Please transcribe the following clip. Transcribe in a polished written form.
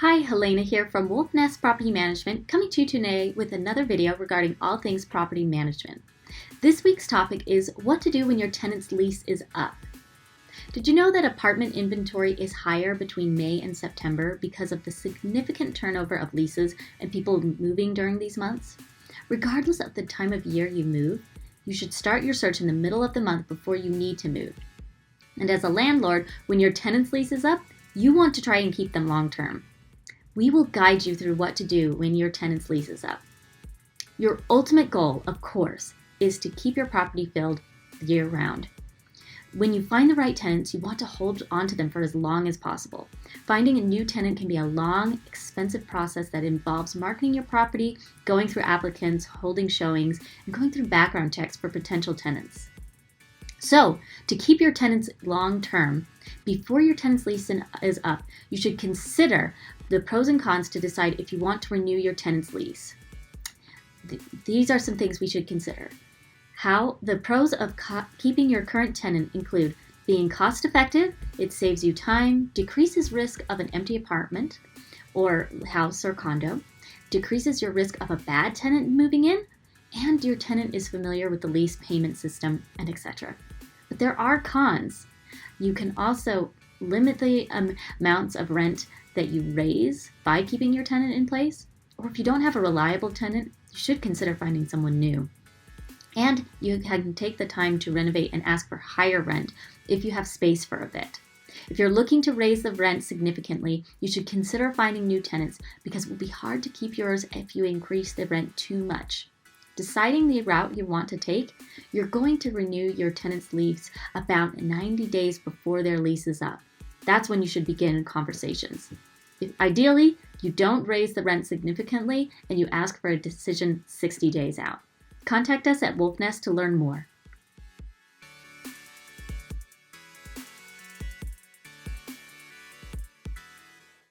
Hi, Helena here from Wolfnest Property Management, coming to you today with another video regarding all things property management. This week's topic is what to do when your tenant's lease is up. Did you know that apartment inventory is higher between May and September because of the significant turnover of leases and people moving during these months? Regardless of the time of year you move, you should start your search in the middle of the month before you need to move. And as a landlord, when your tenant's lease is up, you want to try and keep them long term. We will guide you through what to do when your tenant's lease is up. Your ultimate goal, of course, is to keep your property filled year-round. When you find the right tenants, you want to hold on to them for as long as possible. Finding a new tenant can be a long, expensive process that involves marketing your property, going through applicants, holding showings, and going through background checks for potential tenants. So, to keep your tenants long-term, before your tenant's lease is up, you should consider the pros and cons to decide if you want to renew your tenant's lease. These are some things we should consider. The pros of keeping your current tenant include being cost-effective, it saves you time, decreases risk of an empty apartment or house or condo, decreases your risk of a bad tenant moving in, and your tenant is familiar with the lease payment system, and etc. But there are cons. You can also limit the amounts of rent that you raise by keeping your tenant in place, or if you don't have a reliable tenant, you should consider finding someone new. And you can take the time to renovate and ask for higher rent if you have space for a bit. If you're looking to raise the rent significantly, you should consider finding new tenants because it will be hard to keep yours if you increase the rent too much. Deciding the route you want to take, you're going to renew your tenant's lease about 90 days before their lease is up. That's when you should begin conversations. Ideally, you don't raise the rent significantly and you ask for a decision 60 days out. Contact us at Wolfnest to learn more.